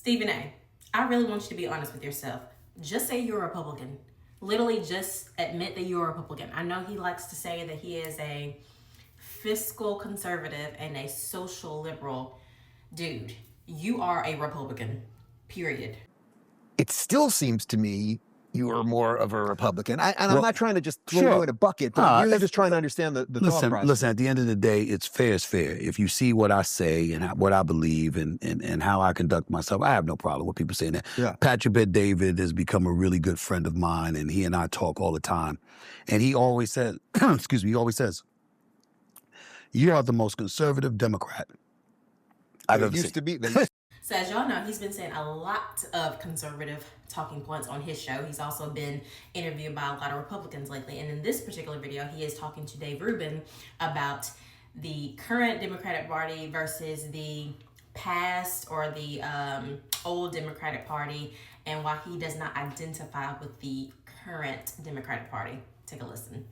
Stephen A., I really want you to be honest with yourself. Just say you're a Republican. Literally just admit that you're a Republican. I know he likes to say that he is a fiscal conservative and a social liberal. Dude, you are a Republican, period. It still seems to me you are more of a Republican. I'm not trying to just throw you in a bucket, but you're just trying to understand the thought process. Listen, at the end of the day, it's fair is fair. If you see what I say and what I believe and how I conduct myself, I have no problem with people saying that. Yeah. Patrick Bet David has become a really good friend of mine, and he and I talk all the time. And he always says, excuse me, he always says, you are the most conservative Democrat I've ever seen. To be. So as y'all know, he's been saying a lot of conservative talking points on his show. He's also been interviewed by a lot of Republicans lately. And in this particular video, he is talking to Dave Rubin about the current Democratic Party versus the past or the old Democratic Party, and why he does not identify with the current Democratic Party. Take a listen.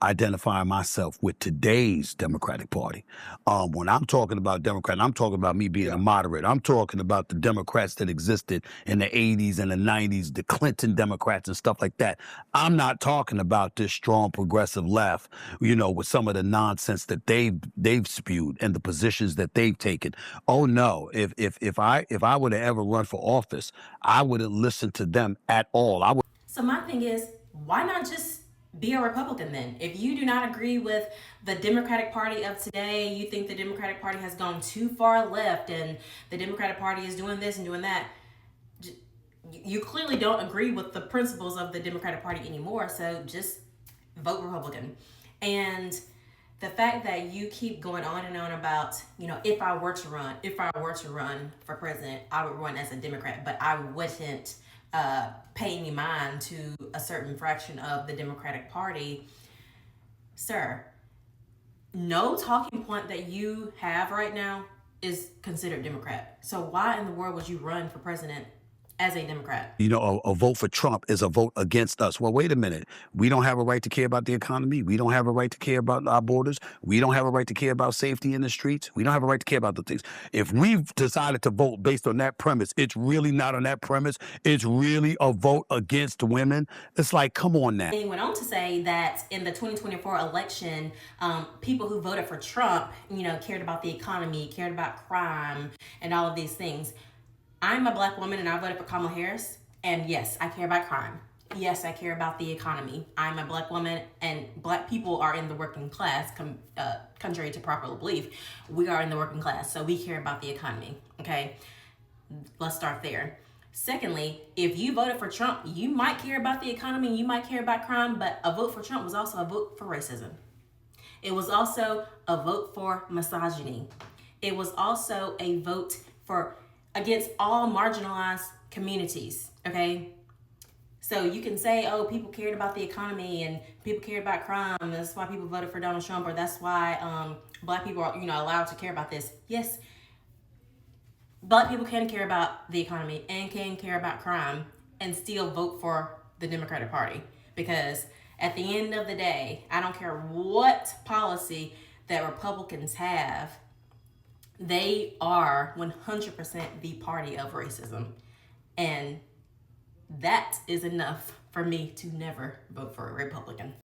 Identifying myself with today's Democratic Party. When I'm talking about Democrat, I'm talking about me being a moderate. I'm talking about the Democrats that existed in the 80s and the 90s, the Clinton Democrats and stuff like that. I'm not talking about this strong progressive left, you know, with some of the nonsense that they've spewed and the positions that they've taken. Oh no, if I were to ever run for office, I wouldn't listen to them at all. So my thing is, why not just be a Republican then? If you do not agree with the Democratic Party of today, you think the Democratic Party has gone too far left and the Democratic Party is doing this and doing that, you clearly don't agree with the principles of the Democratic Party anymore, so just vote Republican. And the fact that you keep going on and on about, you know, if I were to run for president, I would run as a Democrat, but I wouldn't pay any mind to a certain fraction of the Democratic Party. Sir, no talking point that you have right now is considered Democrat. So why in the world would you run for president as a Democrat? You know, a vote for Trump is a vote against us. Well, wait a minute. We don't have a right to care about the economy. We don't have a right to care about our borders. We don't have a right to care about safety in the streets. We don't have a right to care about the things. If we've decided to vote based on that premise, it's really not on that premise. It's really a vote against women. It's like, come on now. He went on to say that in the 2024 election, people who voted for Trump, you know, cared about the economy, cared about crime, and all of these things. I'm a Black woman and I voted for Kamala Harris. And yes, I care about crime. Yes, I care about the economy. I'm a Black woman and Black people are in the working class, contrary to popular belief. We are in the working class, so we care about the economy, okay? Let's start there. Secondly, if you voted for Trump, you might care about the economy, you might care about crime, but a vote for Trump was also a vote for racism. It was also a vote for misogyny. It was also a vote for against all marginalized communities, okay? So you can say, oh, people cared about the economy and people cared about crime, and that's why people voted for Donald Trump, or that's why Black people are, you know, allowed to care about this. Yes, Black people can care about the economy and can care about crime and still vote for the Democratic Party, because at the end of the day, I don't care what policy that Republicans have, they are 100% the party of racism. And that is enough for me to never vote for a Republican.